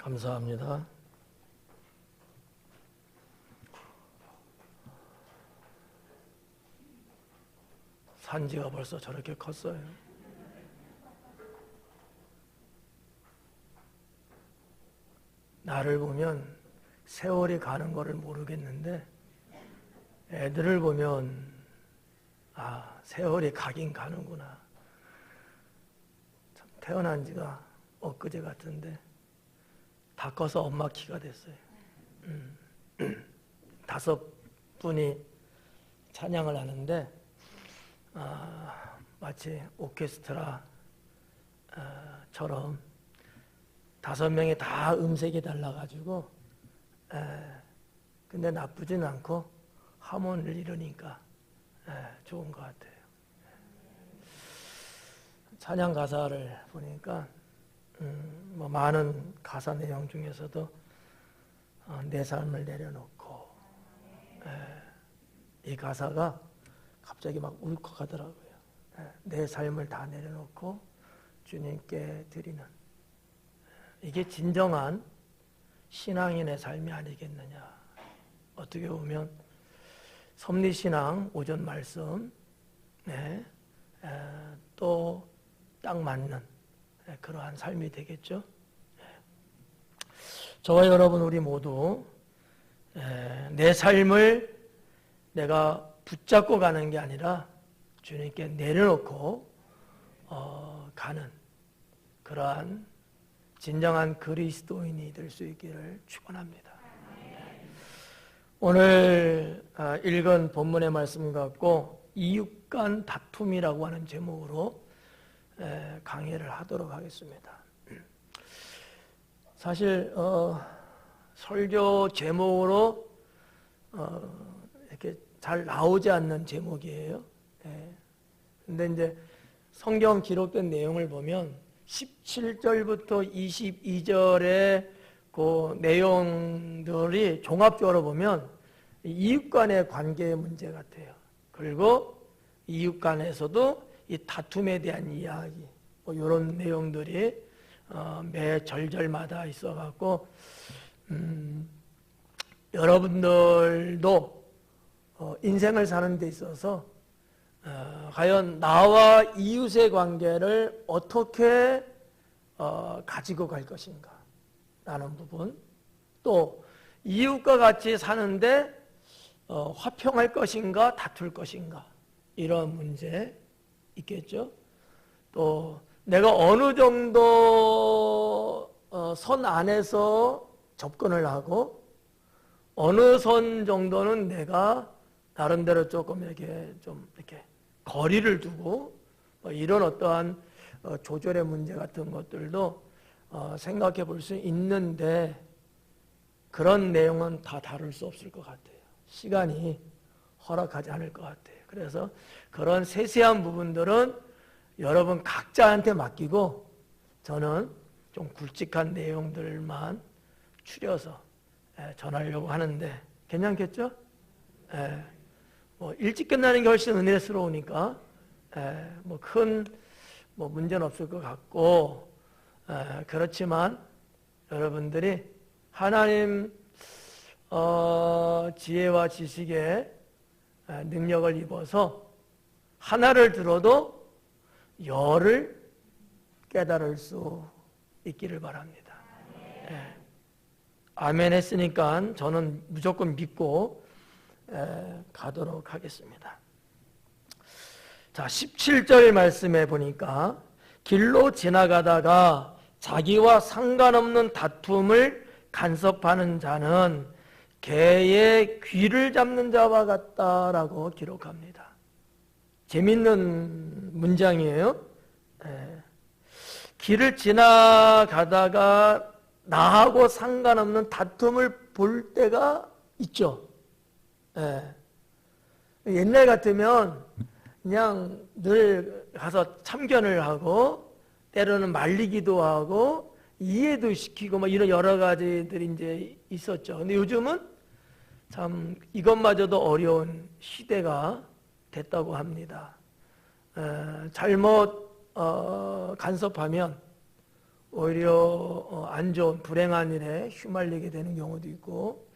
감사합니다. 산지가 벌써 저렇게 컸어요. 나를 보면 세월이 가는 거를 모르겠는데 애들을 보면 세월이 가긴 가는구나. 참, 태어난 지가 엊그제 같은데 다 커서 엄마 키가 됐어요. 5분이 찬양을 하는데 마치 오케스트라처럼 5명이 다 음색이 달라가지고 근데 나쁘진 않고 하모니를 이루니까 좋은 것 같아요. 찬양 가사를 보니까 많은 가사 내용 중에서도 내 삶을 내려놓고 이 가사가 갑자기 막 울컥하더라고요. 내 삶을 다 내려놓고 주님께 드리는 이게 진정한 신앙인의 삶이 아니겠느냐. 어떻게 보면 섭리신앙 오전 말씀 또 딱 맞는 그러한 삶이 되겠죠. 저와 여러분 우리 모두 내 삶을 내가 붙잡고 가는 게 아니라 주님께 내려놓고 가는 그러한 진정한 그리스도인이 될 수 있기를 축원합니다. 오늘 읽은 본문의 말씀 갖고 이웃 간 다툼이라고 하는 제목으로 강의를 하도록 하겠습니다. 사실 설교 제목으로 이렇게 잘 나오지 않는 제목이에요. 근데 이제 성경 기록된 내용을 보면 17절부터 22절의 그 내용들이 종합적으로 보면 이웃 간의 관계의 문제 같아요. 그리고 이웃 간에서도 이 다툼에 대한 이야기, 이런 내용들이 매 절절마다 있어갖고 여러분들도 인생을 사는 데 있어서 과연 나와 이웃의 관계를 어떻게 가지고 갈 것인가 라는 부분, 또 이웃과 같이 사는데 화평할 것인가 다툴 것인가 이런 문제 있겠죠. 또 내가 어느 정도 선 안에서 접근을 하고 어느 선 정도는 내가 나름대로 조금 이렇게 거리를 두고 이런 어떠한 조절의 문제 같은 것들도 생각해 볼 수 있는데 그런 내용은 다 다룰 수 없을 것 같아요. 시간이 허락하지 않을 것 같아요. 그래서 그런 세세한 부분들은 여러분 각자한테 맡기고 저는 좀 굵직한 내용들만 추려서 전하려고 하는데 괜찮겠죠? 일찍 끝나는 게 훨씬 은혜스러우니까 큰 문제는 없을 것 같고 그렇지만 여러분들이 하나님 지혜와 지식의 능력을 입어서 하나를 들어도 열을 깨달을 수 있기를 바랍니다. 아멘 했으니까 저는 무조건 믿고 가도록 하겠습니다. 자, 17절 말씀에 보니까 길로 지나가다가 자기와 상관없는 다툼을 간섭하는 자는 개의 귀를 잡는 자와 같다라고 기록합니다. 재밌는 문장이에요. 길을 지나가다가 나하고 상관없는 다툼을 볼 때가 있죠. 옛날 같으면 그냥 늘 가서 참견을 하고 때로는 말리기도 하고 이해도 시키고 이런 여러 가지들이 이제 있었죠. 근데 요즘은 참 이것마저도 어려운 시대가 됐다고 합니다. 잘못 간섭하면 오히려 안 좋은 불행한 일에 휘말리게 되는 경우도 있고,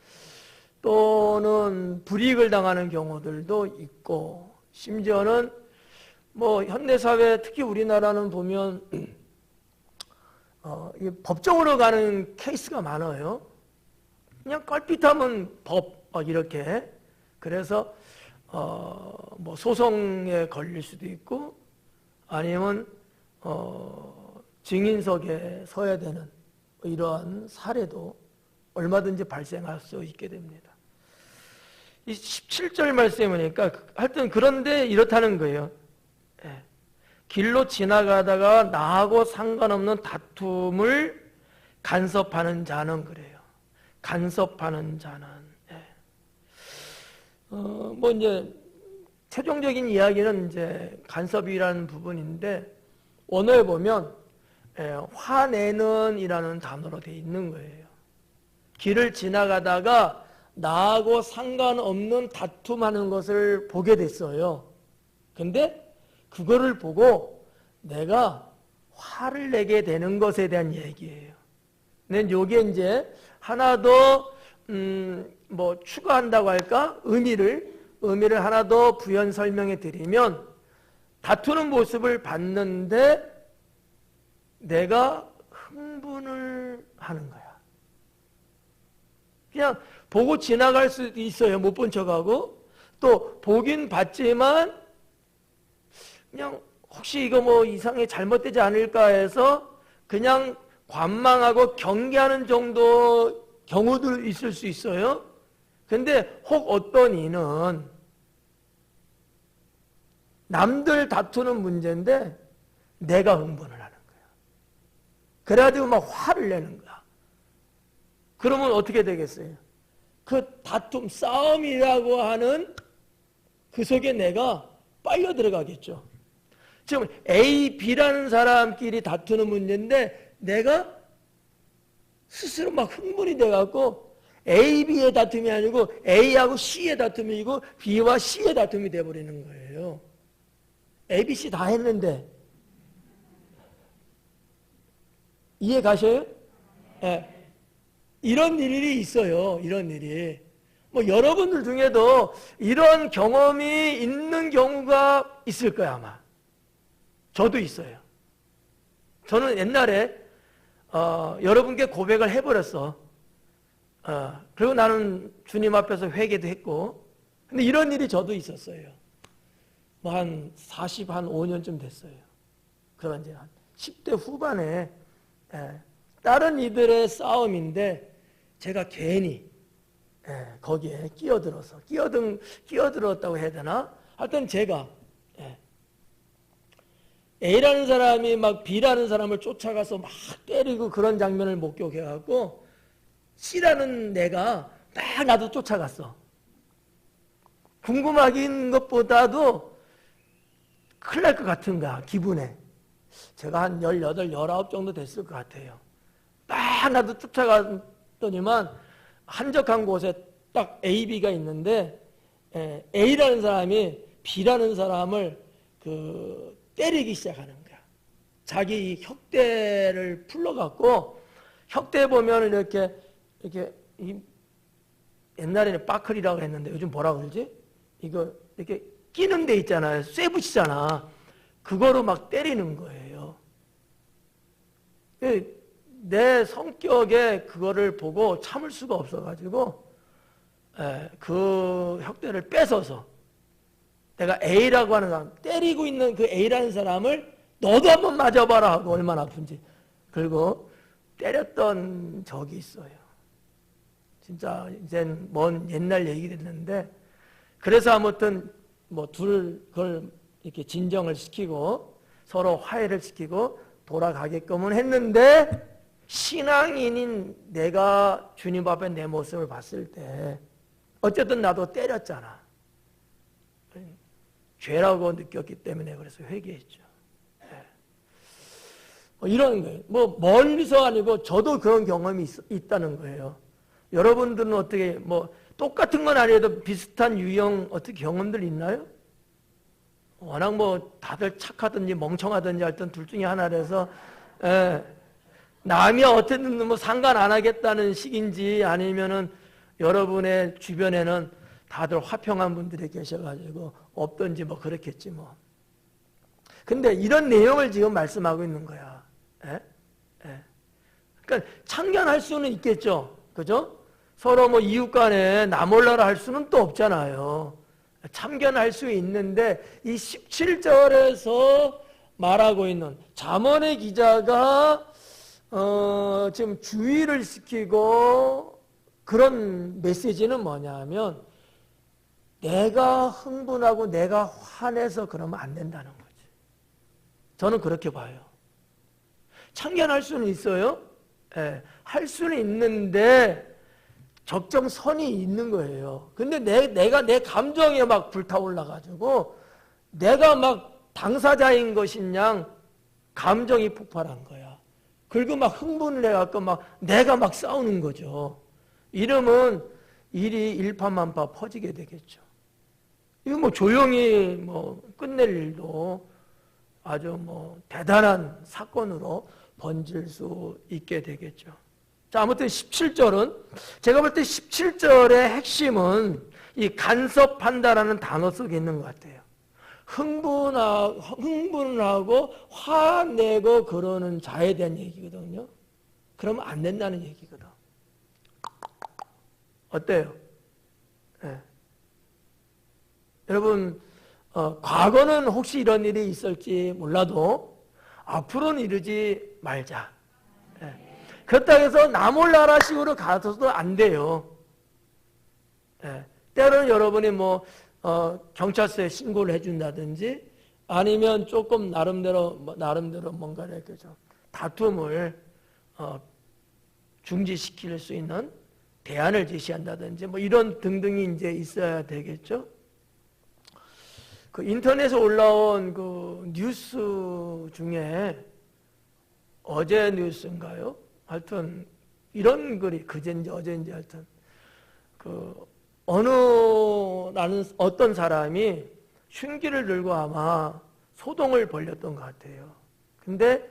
또는 불이익을 당하는 경우들도 있고, 심지어는 뭐 현대사회, 특히 우리나라는 보면 법정으로 가는 케이스가 많아요. 그냥 껄핏하면 법 이렇게. 그래서 뭐 소송에 걸릴 수도 있고, 아니면 증인석에 서야 되는 이러한 사례도 얼마든지 발생할 수 있게 됩니다. 이 17절 말씀에 보니까 하여튼 그런데 이렇다는 거예요. 길로 지나가다가 나하고 상관없는 다툼을 간섭하는 자는 그래요. 간섭하는 자는. 뭐 이제 최종적인 이야기는 이제 간섭이라는 부분인데, 원어에 보면 화내는 이라는 단어로 되어 있는 거예요. 길을 지나가다가 나하고 상관없는 다툼하는 것을 보게 됐어요. 근데 그거를 보고 내가 화를 내게 되는 것에 대한 얘기예요. 근데 이게 이제 하나 더 뭐 추가한다고 할까? 의미를 하나 더 부연 설명해 드리면, 다투는 모습을 봤는데 내가 흥분을 하는 거야. 그냥 보고 지나갈 수도 있어요. 못 본 척하고. 또 보긴 봤지만 그냥 혹시 이거 뭐 이상하게 잘못되지 않을까 해서 그냥 관망하고 경계하는 정도 경우도 있을 수 있어요. 근데 혹 어떤 이는 남들 다투는 문제인데 내가 흥분을 하는 거야. 그래가지고 막 화를 내는 거야. 그러면 어떻게 되겠어요? 그 다툼, 싸움이라고 하는 그 속에 내가 빨려 들어가겠죠. 지금 A, B라는 사람끼리 다투는 문제인데 내가 스스로 막 흥분이 돼갖고 A, B의 다툼이 아니고 A하고 C의 다툼이고 B와 C의 다툼이 돼버리는 거예요. A, B, C 다 했는데. 이해 가셔요? 네. 이런 일이 있어요. 이런 일이. 뭐 여러분들 중에도 이런 경험이 있는 경우가 있을 거야 아마. 저도 있어요. 저는 옛날에 여러분께 고백을 해버렸어. 그리고 나는 주님 앞에서 회개도 했고, 근데 이런 일이 저도 있었어요. 뭐 한 45년쯤 됐어요. 그런 이제 한 10대 후반에 다른 이들의 싸움인데 제가 괜히 거기에 끼어들었다고 해야 되나? 하여튼 제가 A라는 사람이 막 B라는 사람을 쫓아가서 막 때리고 그런 장면을 목격해갖고 C라는 내가 막 나도 쫓아갔어. 궁금하긴 것보다도 큰일 날 것 같은 거야, 기분에. 제가 한 18, 19 정도 됐을 것 같아요. 막 나도 쫓아갔더니만 한적한 곳에 딱 A, B가 있는데 A라는 사람이 B라는 사람을 때리기 시작하는 거야. 자기 혁대를 풀러갖고, 혁대 보면 이렇게 옛날에는 빠클이라고 했는데 요즘 뭐라고 그러지? 이거 이렇게 끼는 데 있잖아요. 쇠붙이잖아. 그거로 막 때리는 거예요. 내 성격에 그거를 보고 참을 수가 없어가지고 그 혁대를 뺏어서 내가 A라고 하는 사람, 때리고 있는 그 A라는 사람을 너도 한번 맞아봐라 하고 얼마나 아픈지. 그리고 때렸던 적이 있어요. 진짜 이젠 먼 옛날 얘기 됐는데, 그래서 아무튼 뭐 그걸 이렇게 진정을 시키고 서로 화해를 시키고 돌아가게끔은 했는데, 신앙인인 내가 주님 앞에 내 모습을 봤을 때 어쨌든 나도 때렸잖아. 죄라고 느꼈기 때문에 그래서 회개했죠. 이런 거예요. 뭐 멀리서 아니고 저도 그런 경험이 있다는 거예요. 여러분들은 어떻게 뭐 똑같은 건 아니어도 비슷한 유형 어떻게 경험들 있나요? 워낙 뭐 다들 착하든지 멍청하든지 하여튼 둘 중에 하나라서 남이 어쨌든 뭐 상관 안 하겠다는 식인지 아니면은 여러분의 주변에는 다들 화평한 분들이 계셔가지고 없던지 뭐 그렇겠지 뭐. 근데 이런 내용을 지금 말씀하고 있는 거야. 예? 예. 그러니까 참견할 수는 있겠죠. 그죠? 서로 뭐 이웃 간에 나 몰라라 할 수는 또 없잖아요. 참견할 수 있는데 이 17절에서 말하고 있는 잠언의 기자가 지금 주의를 시키고 그런 메시지는 뭐냐면 내가 흥분하고 내가 화내서 그러면 안 된다는 거지. 저는 그렇게 봐요. 참견할 수는 있어요. 예, 할 수는 있는데 적정선이 있는 거예요. 근데 내가 내 감정에 막 불타올라가지고 내가 막 당사자인 것인 양 감정이 폭발한 거야. 그리고 막 흥분을 해갖고 막 내가 막 싸우는 거죠. 이러면 일이 일파만파 퍼지게 되겠죠. 이거 뭐 조용히 뭐 끝낼 일도 아주 뭐 대단한 사건으로 번질 수 있게 되겠죠. 자, 아무튼 17절은 제가 볼 때 17절의 핵심은 이 간섭한다라는 단어 속에 있는 것 같아요. 흥분하고 화내고 그러는 자에 대한 얘기거든요. 그러면 안 된다는 얘기거든. 어때요? 네. 여러분, 과거는 혹시 이런 일이 있을지 몰라도 앞으로는 이러지 말자. 네. 그렇다고 해서 나 몰라라 식으로 가서도 안 돼요. 네. 때로는 여러분이 뭐 경찰서에 신고를 해준다든지 아니면 조금 나름대로 뭔가 이렇게 좀 다툼을 중지시킬 수 있는 대안을 제시한다든지 뭐 이런 등등이 이제 있어야 되겠죠. 그 인터넷에 올라온 그 뉴스 중에 어제 뉴스인가요? 하여튼 이런 글이 그제인지 어제인지 하여튼 어떤 사람이 흉기를 들고 아마 소동을 벌였던 것 같아요. 근데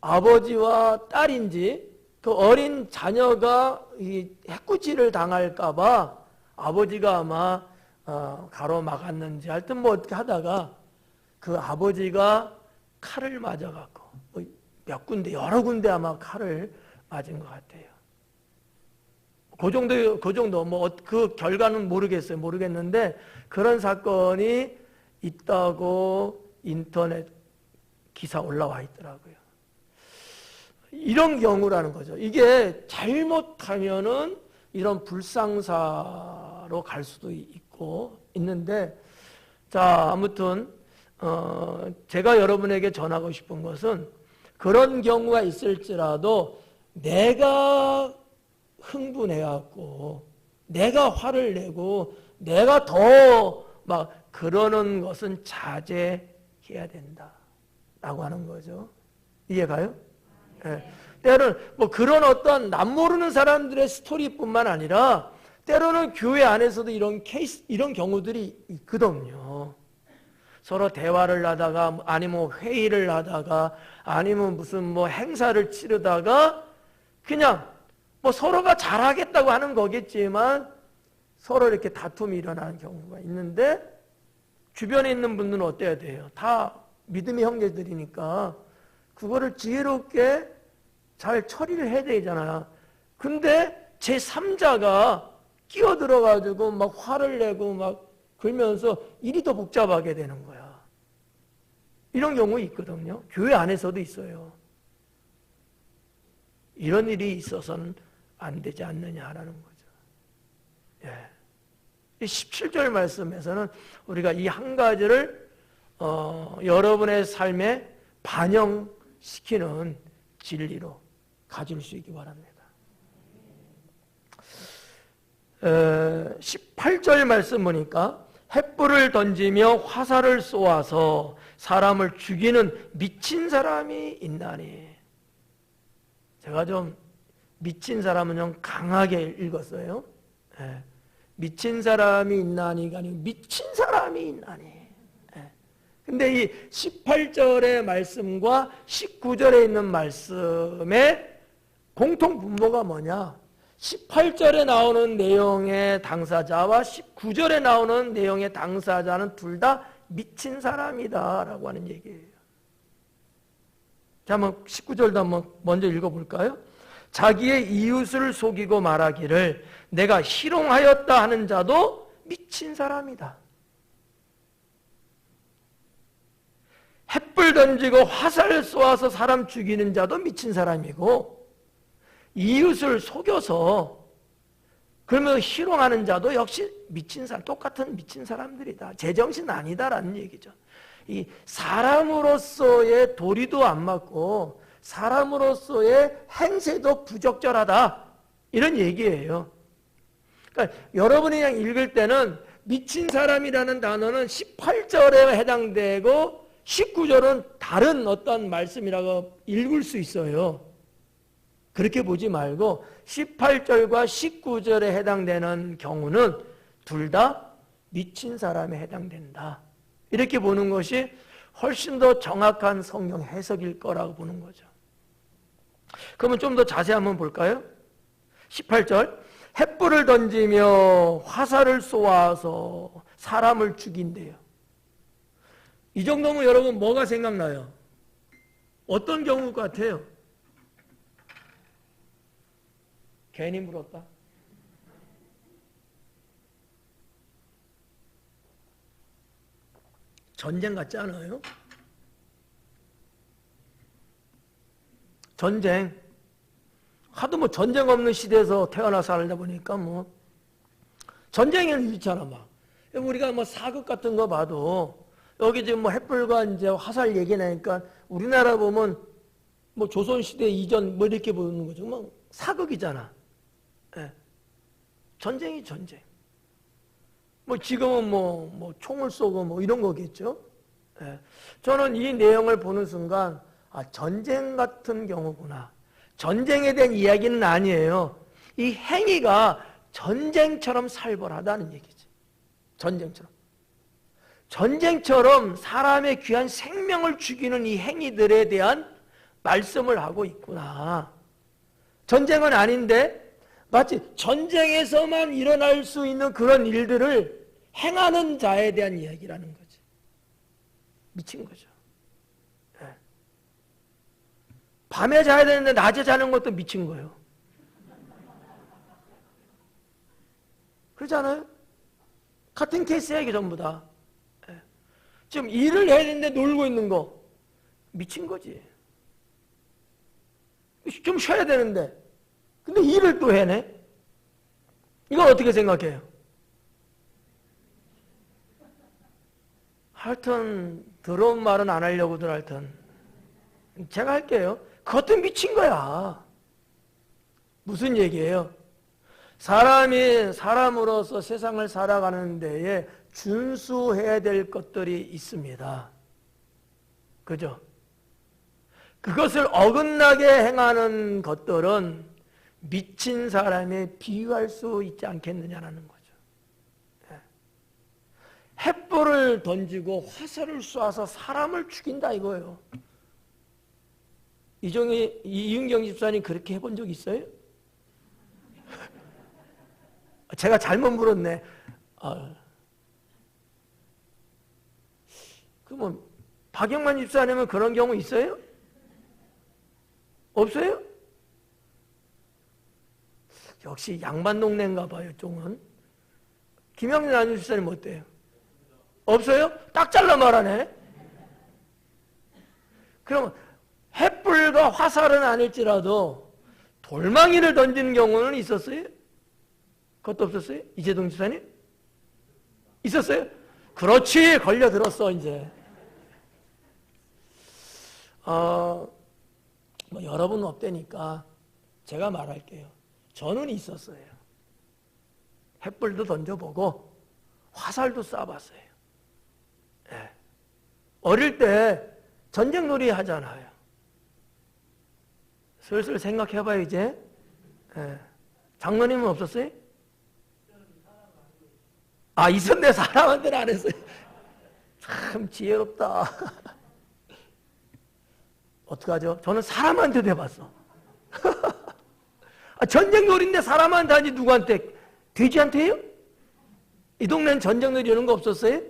아버지와 딸인지 그 어린 자녀가 이 해코지를 당할까봐 아버지가 아마 가로막았는지 하여튼 뭐 어떻게 하다가 그 아버지가 칼을 맞아갖고 뭐 몇 군데 여러 군데 아마 칼을 맞은 것 같아요. 그 정도 뭐 그 결과는 모르겠는데 그런 사건이 있다고 인터넷 기사 올라와 있더라고요. 이런 경우라는 거죠. 이게 잘못하면은 이런 불상사로 갈 수도 있는데, 자, 아무튼 제가 여러분에게 전하고 싶은 것은 그런 경우가 있을지라도 내가 흥분해갖고 내가 화를 내고 내가 더 막 그러는 것은 자제해야 된다라고 하는 거죠. 이해가요? 네. 때로는 뭐 그런 어떤 남 모르는 사람들의 스토리뿐만 아니라 때로는 교회 안에서도 이런 경우들이 있거든요. 서로 대화를 하다가 아니면 회의를 하다가 아니면 무슨 뭐 행사를 치르다가 그냥 뭐 서로가 잘하겠다고 하는 거겠지만 서로 이렇게 다툼이 일어나는 경우가 있는데 주변에 있는 분들은 어때야 돼요? 다 믿음의 형제들이니까 그거를 지혜롭게 잘 처리를 해야 되잖아요. 근데 제3자가 끼어들어가지고 막 화를 내고 막 그러면서 일이 더 복잡하게 되는 거야. 이런 경우 있거든요. 교회 안에서도 있어요. 이런 일이 있어서는 안 되지 않느냐라는 거죠. 예. 17절 말씀에서는 우리가 이 한 가지를 여러분의 삶에 반영시키는 진리로 가질 수 있기 바랍니다. 18절 말씀 보니까 횃불을 던지며 화살을 쏘아서 사람을 죽이는 미친 사람이 있나니. 제가 좀 미친 사람은 좀 강하게 읽었어요. 예. 미친 사람이 있나니가 아니고 미친 사람이 있나니. 예. 근데 이 18절의 말씀과 19절에 있는 말씀의 공통 분모가 뭐냐? 18절에 나오는 내용의 당사자와 19절에 나오는 내용의 당사자는 둘 다 미친 사람이다 라고 하는 얘기예요. 자, 한번 19절도 한번 먼저 읽어볼까요? 자기의 이웃을 속이고 말하기를 내가 희롱하였다 하는 자도 미친 사람이다. 햇불 던지고 화살 쏘아서 사람 죽이는 자도 미친 사람이고, 이웃을 속여서 그러면 희롱하는 자도 역시 미친 사람, 똑같은 미친 사람들이다. 제정신 아니다라는 얘기죠. 이 사람으로서의 도리도 안 맞고 사람으로서의 행세도 부적절하다, 이런 얘기예요. 그러니까 여러분이 그냥 읽을 때는 미친 사람이라는 단어는 18절에 해당되고 19절은 다른 어떤 말씀이라고 읽을 수 있어요. 그렇게 보지 말고 18절과 19절에 해당되는 경우는 둘 다 미친 사람에 해당된다, 이렇게 보는 것이 훨씬 더 정확한 성경 해석일 거라고 보는 거죠. 그러면 좀 더 자세히 한번 볼까요? 18절, 햇불을 던지며 화살을 쏘아서 사람을 죽인대요. 이 정도면 여러분 뭐가 생각나요? 어떤 경우 같아요? 괜히 물었다. 전쟁 같지 않아요? 전쟁. 하도 뭐 전쟁 없는 시대에서 태어나 살다 보니까 뭐 전쟁에는 있잖아. 막 우리가 뭐 사극 같은 거 봐도 여기 지금 뭐 햇불과 이제 화살 얘기 나니까 우리나라 보면 뭐 조선시대 이전 뭐 이렇게 보는 거죠. 뭐 사극이잖아. 예. 전쟁이 전쟁. 뭐 지금은 뭐 총을 쏘고 뭐 이런 거겠죠. 예. 저는 이 내용을 보는 순간 전쟁 같은 경우구나. 전쟁에 대한 이야기는 아니에요. 이 행위가 전쟁처럼 살벌하다는 얘기지. 전쟁처럼. 전쟁처럼 사람의 귀한 생명을 죽이는 이 행위들에 대한 말씀을 하고 있구나. 전쟁은 아닌데 마치 전쟁에서만 일어날 수 있는 그런 일들을 행하는 자에 대한 이야기라는 거지. 미친 거죠. 네. 밤에 자야 되는데 낮에 자는 것도 미친 거예요. 그렇잖아요? 같은 케이스야, 이게 전부 다. 네. 지금 일을 해야 되는데 놀고 있는 거 미친 거지. 좀 쉬어야 되는데 근데 일을 또 해내? 이건 어떻게 생각해요? 하여튼 더러운 말은 안 하려고들 하여튼 제가 할게요. 그것도 미친 거야. 무슨 얘기예요? 사람이 사람으로서 세상을 살아가는 데에 준수해야 될 것들이 있습니다. 그죠? 그것을 어긋나게 행하는 것들은 미친 사람에 비유할 수 있지 않겠느냐는 거죠. 햇불을 던지고 화살을 쏘아서 사람을 죽인다 이거예요. 이윤경 집사님 그렇게 해본 적 있어요? 제가 잘못 물었네. 그러면 박영만 집사님은 그런 경우 있어요? 없어요? 역시 양반 동네인가 봐요, 이쪽은. 김영진 안주집사님 어때요? 없어요? 딱 잘라 말하네. 그러면 햇불과 화살은 아닐지라도 돌망이를 던지는 경우는 있었어요? 그것도 없었어요? 이재동 집사님? 있었어요? 그렇지, 걸려들었어 이제. 뭐 여러분은 없다니까 제가 말할게요. 저는 있었어요. 햇불도 던져보고 화살도 쏴봤어요. 네. 어릴 때 전쟁놀이 하잖아요. 슬슬 생각해봐요 이제. 네. 장로님은 없었어요? 있었는데 사람한테는 안 했어요. 참 지혜롭다. 어떡하죠? 저는 사람한테도 해봤어. 전쟁놀이인데 사람한테 하지 누구한테? 돼지한테 해요? 이 동네는 전쟁놀이 이런 거 없었어요?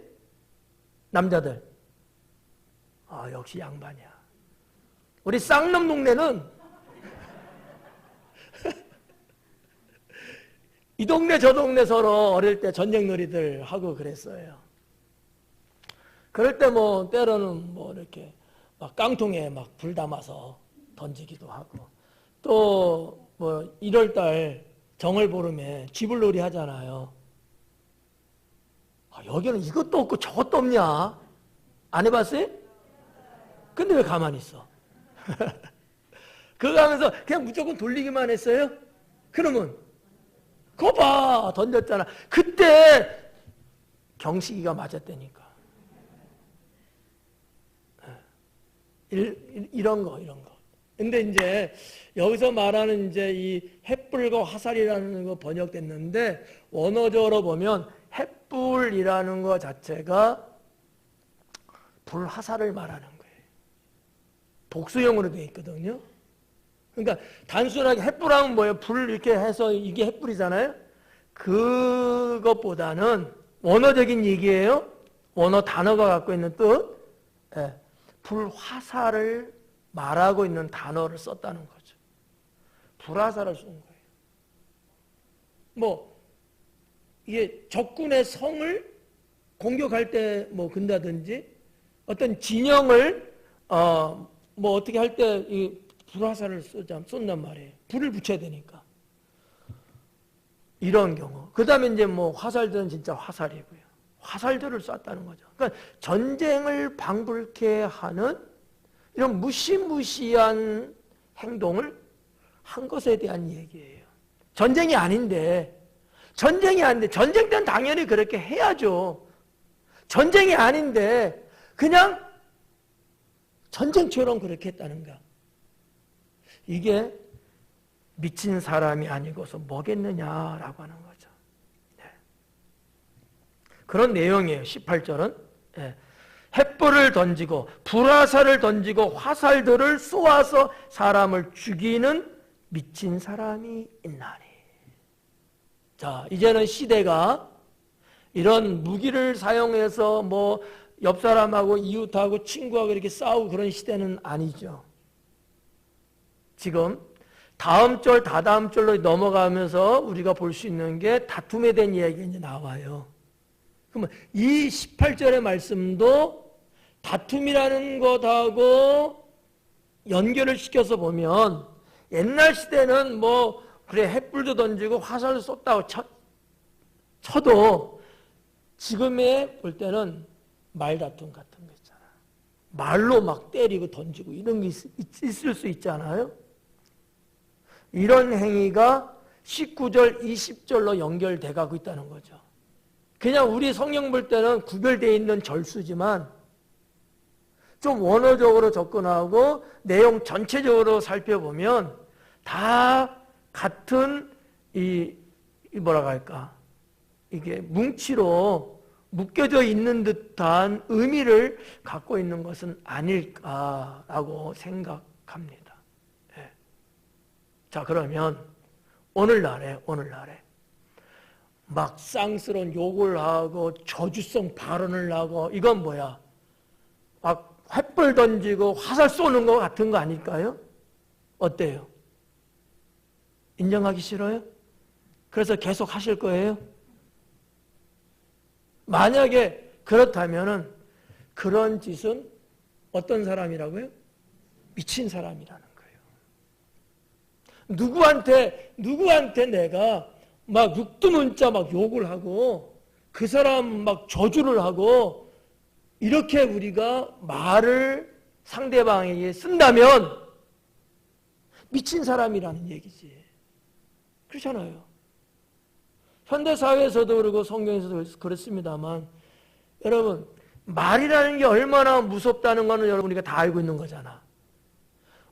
남자들. 역시 양반이야. 우리 쌍놈 동네는 이 동네 저 동네 서로 어릴 때 전쟁놀이들 하고 그랬어요. 그럴 때 뭐 때로는 뭐 이렇게 막 깡통에 막 불 담아서 던지기도 하고, 또 뭐 1월달 정월 보름에 쥐불놀이 하잖아요. 여기는 이것도 없고 저것도 없냐? 안 해봤어요? 근데 왜 가만히 있어? 그거 하면서 그냥 무조건 돌리기만 했어요? 그러면 그거 봐, 던졌잖아. 그때 경식이가 맞았다니까. 이런 거. 근데 이제 여기서 말하는 이제 이 횃불과 화살이라는 거 번역됐는데, 원어적으로 보면 횃불이라는 거 자체가 불화살을 말하는 거예요. 복수형으로 되어 있거든요. 그러니까 단순하게 횃불하면 뭐예요? 불 이렇게 해서 이게 횃불이잖아요. 그것보다는 원어적인 얘기예요. 원어 단어가 갖고 있는 뜻. 불화살을 말하고 있는 단어를 썼다는 거죠. 불화살을 쓴 거예요. 뭐 이게 적군의 성을 공격할 때 뭐 근다든지, 어떤 진영을 뭐 어떻게 할 때 이 불화살을 쏜단 말이에요. 불을 붙여야 되니까. 이런 경우. 그 다음에 이제 뭐 화살들은 진짜 화살이고요. 화살들을 쐈다는 거죠. 그러니까 전쟁을 방불케 하는 이런 무시무시한 행동을 한 것에 대한 얘기예요. 전쟁이 아닌데 전쟁 때는 당연히 그렇게 해야죠. 전쟁이 아닌데 그냥 전쟁처럼 그렇게 했다는가. 이게 미친 사람이 아니고서 뭐겠느냐라고 하는 거죠. 그런 내용이에요. 18절은. 횃불을 던지고 불화살을 던지고 화살들을 쏘아서 사람을 죽이는 미친 사람이 있나니. 자, 이제는 시대가 이런 무기를 사용해서 뭐 옆 사람하고 이웃하고 친구하고 이렇게 싸우고 그런 시대는 아니죠. 지금 다음 절, 다다음 절로 넘어가면서 우리가 볼 수 있는 게 다툼에 대한 이야기가 이제 나와요. 그러면 이 18절의 말씀도 다툼이라는 것하고 연결을 시켜서 보면, 옛날 시대는 뭐 그래 횃불도 던지고 화살도 쏟다고 쳐도 지금에 볼 때는 말다툼 같은 거 있잖아. 말로 막 때리고 던지고 이런 게 있을 수 있잖아요. 이런 행위가 19절, 20절로 연결돼 가고 있다는 거죠. 그냥 우리 성경 볼 때는 구별되어 있는 절수지만 좀 원어적으로 접근하고 내용 전체적으로 살펴보면 다 같은 뭐라고 할까, 이게 뭉치로 묶여져 있는 듯한 의미를 갖고 있는 것은 아닐까라고 생각합니다. 네. 자, 그러면 오늘날에 막 쌍스러운 욕을 하고 저주성 발언을 하고, 이건 뭐야? 막 횃불 던지고 화살 쏘는 거 같은 거 아닐까요? 어때요? 인정하기 싫어요? 그래서 계속 하실 거예요? 만약에 그렇다면은 그런 짓은 어떤 사람이라고요? 미친 사람이라는 거예요. 누구한테 내가 막 육두문자 막 욕을 하고 그 사람 막 저주를 하고 이렇게 우리가 말을 상대방에게 쓴다면 미친 사람이라는 얘기지. 그렇잖아요. 현대사회에서도 그러고 성경에서도 그렇습니다만, 여러분 말이라는 게 얼마나 무섭다는 거는 여러분 우리가 다 알고 있는 거잖아.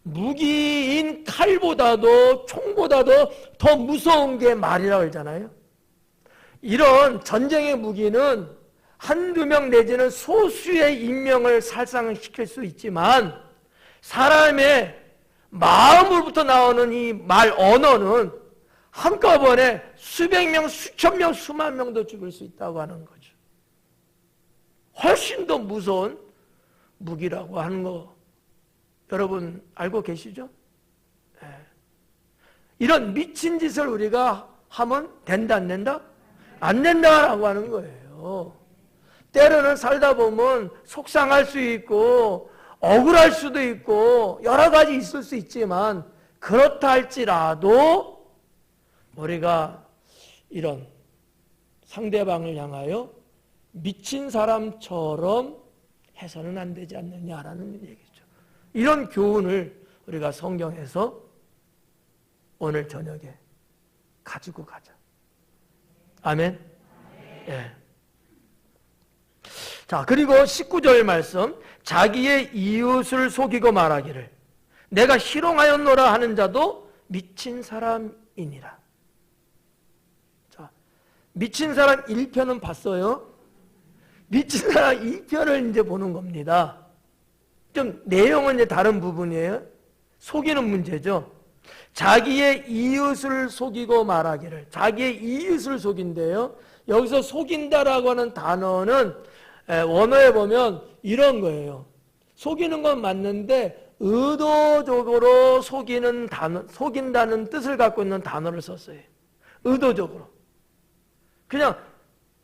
무기인 칼보다도 총보다도 더 무서운 게 말이라고 하잖아요. 이런 전쟁의 무기는 한두 명 내지는 소수의 인명을 살상시킬 수 있지만 사람의 마음으로부터 나오는 이 말 언어는 한꺼번에 수백 명, 수천 명, 수만 명도 죽일 수 있다고 하는 거죠. 훨씬 더 무서운 무기라고 하는 거 여러분 알고 계시죠? 네. 이런 미친 짓을 우리가 하면 된다 안 된다? 안 된다라고 하는 거예요. 때로는 살다 보면 속상할 수 있고 억울할 수도 있고 여러 가지 있을 수 있지만 그렇다 할지라도 우리가 이런 상대방을 향하여 미친 사람처럼 해서는 안 되지 않느냐라는 얘기죠. 이런 교훈을 우리가 성경에서 오늘 저녁에 가지고 가자. 아멘. 예. 자, 그리고 19절 말씀, 자기의 이웃을 속이고 말하기를 내가 희롱하였노라 하는 자도 미친 사람이니라. 자, 미친 사람 1편은 봤어요? 미친 사람 2편을 이제 보는 겁니다. 좀 내용은 이제 다른 부분이에요. 속이는 문제죠. 자기의 이웃을 속이고 말하기를, 자기의 이웃을 속인대요. 여기서 속인다라고 하는 단어는 원어에 보면 이런 거예요. 속이는 건 맞는데 의도적으로 속이는 단어, 속인다는 뜻을 갖고 있는 단어를 썼어요. 의도적으로. 그냥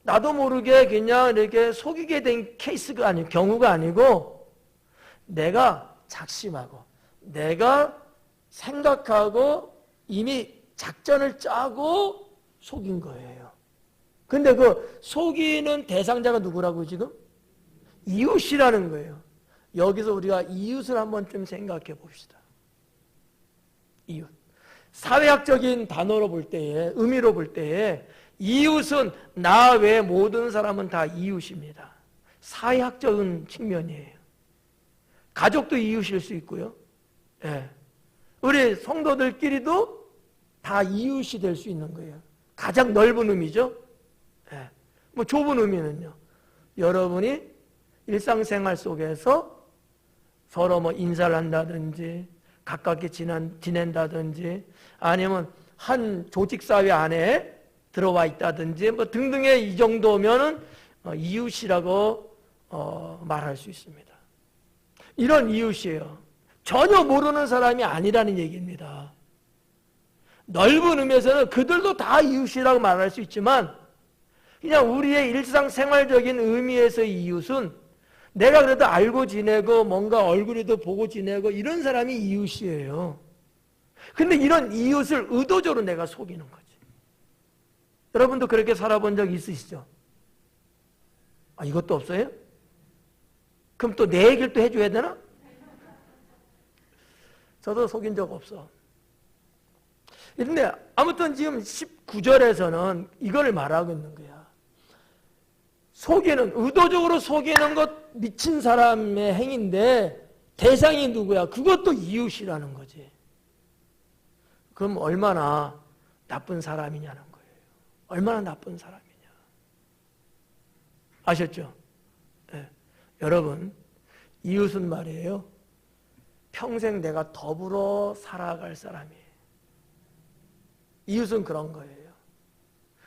나도 모르게 그냥 이렇게 속이게 된 케이스가 아니고, 경우가 아니고 내가 작심하고 내가 생각하고 이미 작전을 짜고 속인 거예요. 근데 그 속이는 대상자가 누구라고 지금? 이웃이라는 거예요. 여기서 우리가 이웃을 한번 좀 생각해 봅시다. 이웃. 사회학적인 단어로 볼 때에, 의미로 볼 때에 이웃은 나 외 모든 사람은 다 이웃입니다. 사회학적인 측면이에요. 가족도 이웃일 수 있고요. 예. 우리 성도들끼리도 다 이웃이 될 수 있는 거예요. 가장 넓은 의미죠. 예. 뭐 좁은 의미는요. 여러분이 일상생활 속에서 서로 뭐 인사를 한다든지 가깝게 지낸다든지 아니면 한 조직사회 안에 들어와 있다든지 뭐 등등의 이 정도면은 이웃이라고 말할 수 있습니다. 이런 이웃이에요. 전혀 모르는 사람이 아니라는 얘기입니다. 넓은 의미에서는 그들도 다 이웃이라고 말할 수 있지만 그냥 우리의 일상생활적인 의미에서의 이웃은 내가 그래도 알고 지내고 뭔가 얼굴에도 보고 지내고 이런 사람이 이웃이에요. 근데 이런 이웃을 의도적으로 내가 속이는 거지. 여러분도 그렇게 살아본 적 있으시죠? 아, 이것도 없어요? 그럼 또 내 얘기를 또 해줘야 되나? 저도 속인 적 없어. 근데 아무튼 지금 19절에서는 이걸 말하고 있는 거야. 속이는, 의도적으로 속이는 것 미친 사람의 행위인데 대상이 누구야? 그것도 이웃이라는 거지. 그럼 얼마나 나쁜 사람이냐는 거예요. 얼마나 나쁜 사람이냐. 아셨죠? 네. 여러분, 이웃은 말이에요. 평생 내가 더불어 살아갈 사람이에요. 이웃은 그런 거예요.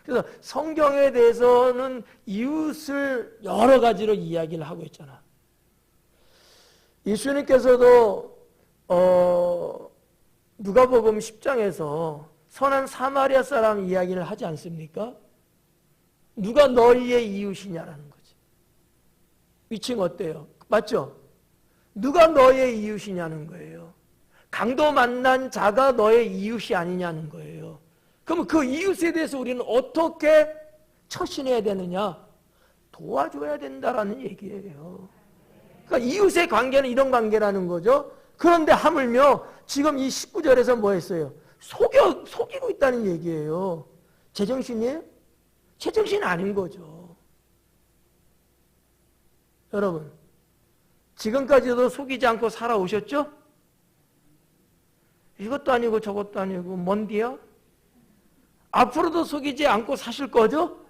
그래서 성경에 대해서는 이웃을 여러 가지로 이야기를 하고 있잖아. 예수님께서도 누가복음 10장에서 선한 사마리아 사람 이야기를 하지 않습니까? 누가 너희의 이웃이냐라는 거지. 위층 어때요? 맞죠? 누가 너의 이웃이냐는 거예요. 강도 만난 자가 너의 이웃이 아니냐는 거예요. 그럼 그 이웃에 대해서 우리는 어떻게 처신해야 되느냐? 도와줘야 된다라는 얘기예요. 그러니까 이웃의 관계는 이런 관계라는 거죠. 그런데 하물며 지금 이 19절에서 뭐 했어요? 속이고 있다는 얘기예요. 제정신이에요? 제정신 아닌 거죠. 여러분, 지금까지도 속이지 않고 살아오셨죠? 이것도 아니고 저것도 아니고 뭔디야? 앞으로도 속이지 않고 사실 거죠?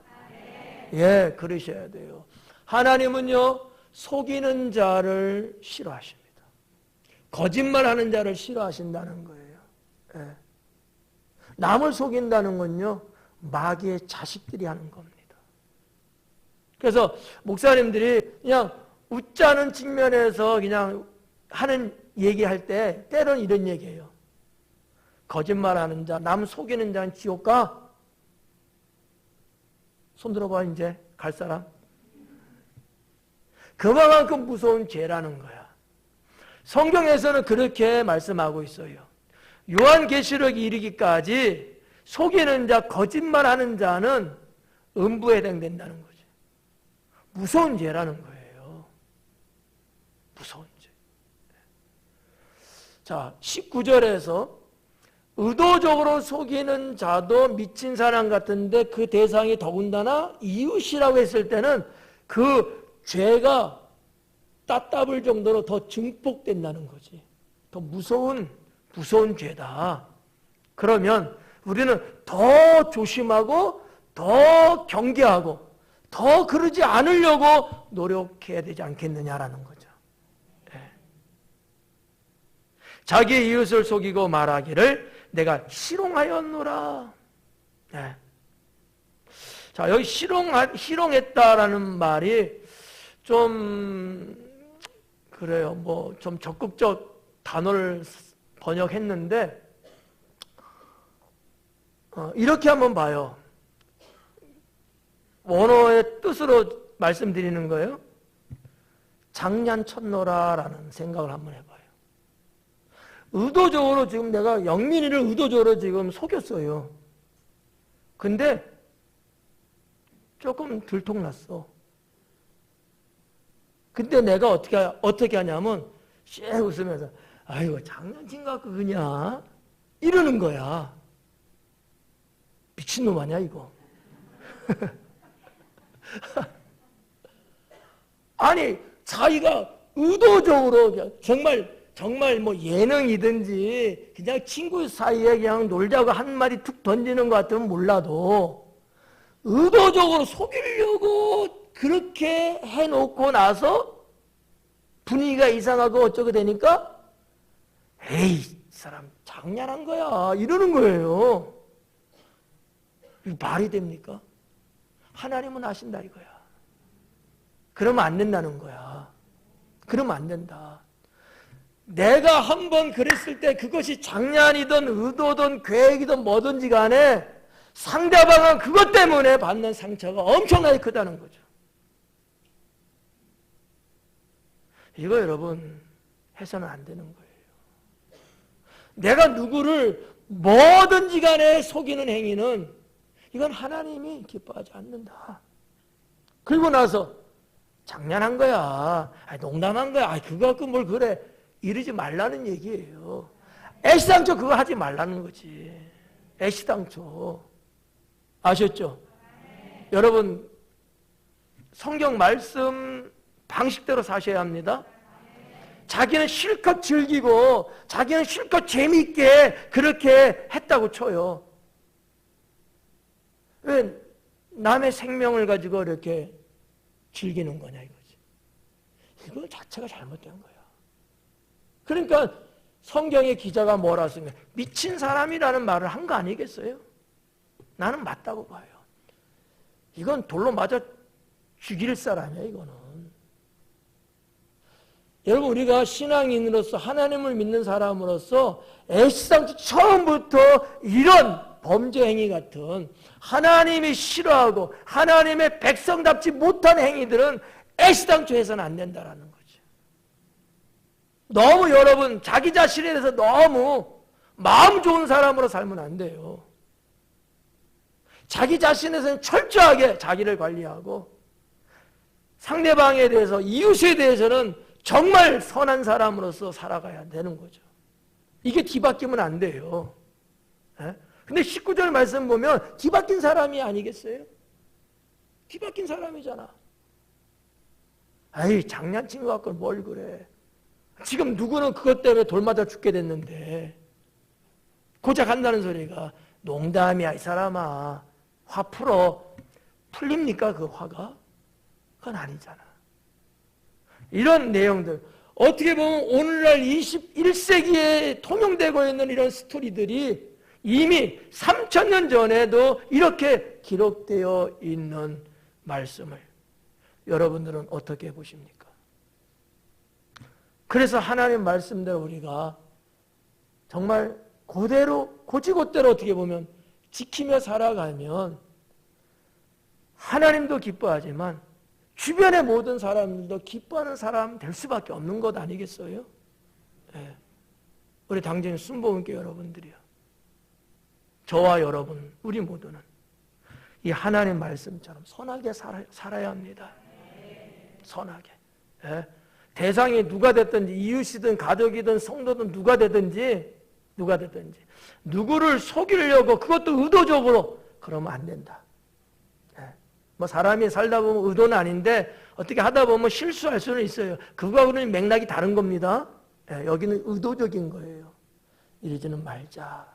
예, 그러셔야 돼요. 하나님은요, 속이는 자를 싫어하십니다. 거짓말하는 자를 싫어하신다는 거예요. 예. 남을 속인다는 건요, 마귀의 자식들이 하는 겁니다. 그래서 목사님들이 그냥 웃자는 측면에서 그냥 하는 얘기할 때 때로는 이런 얘기예요. 거짓말하는 자, 남 속이는 자는 지옥 가? 손 들어봐. 이제 갈 사람. 그만큼 무서운 죄라는 거야. 성경에서는 그렇게 말씀하고 있어요. 요한계시록 이르기까지 속이는 자, 거짓말하는 자는 음부에 해당된다는 거죠. 무서운 죄라는 거예요. 무서운 죄. 자, 19절에서 의도적으로 속이는 자도 미친 사람 같은데 그 대상이 더군다나 이웃이라고 했을 때는 그 죄가 따따블 정도로 더 증폭된다는 거지. 더 무서운 죄다. 그러면 우리는 더 조심하고 더 경계하고 더 그러지 않으려고 노력해야 되지 않겠느냐라는 거죠. 네. 자기 이웃을 속이고 말하기를 내가 희롱하였노라. 네. 자, 여기 희롱했다라는 말이 좀 그래요. 뭐 좀 적극적 단어를 번역했는데 이렇게 한번 봐요. 원어의 뜻으로 말씀드리는 거예요. 장난쳤노라라는 생각을 한번 해봐요. 의도적으로 지금 내가 영민이를 의도적으로 지금 속였어요. 근데 조금 들통났어. 근데 내가 어떻게 하냐면 씩 웃으면서 아이고 장난친 것 같고 그냥 이러는 거야. 미친놈 아니야 이거. 아니 자기가 의도적으로 정말 뭐 예능이든지 그냥 친구 사이에 그냥 놀자고 한마디 툭 던지는 것 같으면 몰라도 의도적으로 속이려고 그렇게 해놓고 나서 분위기가 이상하고 어쩌게 되니까 에이 이 사람 장난한 거야 이러는 거예요. 이거 말이 됩니까? 하나님은 아신다 이거야. 그러면 안 된다는 거야. 그러면 안 된다. 내가 한번 그랬을 때 그것이 장난이든 의도든 계획이든 뭐든지 간에 상대방은 그것 때문에 받는 상처가 엄청나게 크다는 거죠. 이거 여러분 해서는 안 되는 거예요. 내가 누구를 뭐든지 간에 속이는 행위는 이건 하나님이 기뻐하지 않는다. 그리고 나서 장난한 거야. 농담한 거야. 그거 갖고 뭘 그래. 이러지 말라는 얘기예요. 애시당초 그거 하지 말라는 거지. 애시당초. 아셨죠? 여러분 성경 말씀 방식대로 사셔야 합니다. 자기는 실컷 즐기고 자기는 실컷 재미있게 그렇게 했다고 쳐요. 왜 남의 생명을 가지고 이렇게 즐기는 거냐 이거지. 이거 자체가 잘못된 거야. 그러니까 성경의 기자가 뭐라 쓰면 미친 사람이라는 말을 한 거 아니겠어요? 나는 맞다고 봐요. 이건 돌로 맞아 죽일 사람이야 이거는. 여러분 우리가 신앙인으로서 하나님을 믿는 사람으로서 애시당초 처음부터 이런 범죄 행위 같은 하나님이 싫어하고 하나님의 백성답지 못한 행위들은 애시당초 해서는 안 된다라는 거죠. 너무 여러분 자기 자신에 대해서 너무 마음 좋은 사람으로 살면 안 돼요. 자기 자신에 대해서는 철저하게 자기를 관리하고 상대방에 대해서 이웃에 대해서는 정말 선한 사람으로서 살아가야 되는 거죠. 이게 뒤바뀌면 안 돼요. 근데 19절 말씀 보면 뒤바뀐 사람이 아니겠어요? 뒤바뀐 사람이잖아. 아이 장난친 것 같고 뭘 그래. 지금 누구는 그것 때문에 돌 맞아 죽게 됐는데 고작 한다는 소리가 농담이야 이 사람아. 화 풀어. 풀립니까 그 화가? 그건 아니잖아. 이런 내용들, 어떻게 보면 오늘날 21세기에 통용되고 있는 이런 스토리들이 이미 3000년 전에도 이렇게 기록되어 있는 말씀을 여러분들은 어떻게 보십니까? 그래서 하나님 말씀대로 우리가 정말 그대로 고지고대로 어떻게 보면 지키며 살아가면 하나님도 기뻐하지만 주변의 모든 사람들도 기뻐하는 사람 될 수밖에 없는 것 아니겠어요? 네. 우리 당진 순복음교 여러분들이요, 저와 여러분, 우리 모두는 이 하나님 말씀처럼 선하게 살아야 합니다. 선하게. 네. 대상이 누가 됐든지, 이웃이든 가족이든 성도든 누가 되든지 누구를 속이려고, 그것도 의도적으로 그러면 안 된다. 뭐 사람이 살다 보면 의도는 아닌데 어떻게 하다 보면 실수할 수는 있어요. 그거하고는 맥락이 다른 겁니다. 여기는 의도적인 거예요. 이러지는 말자.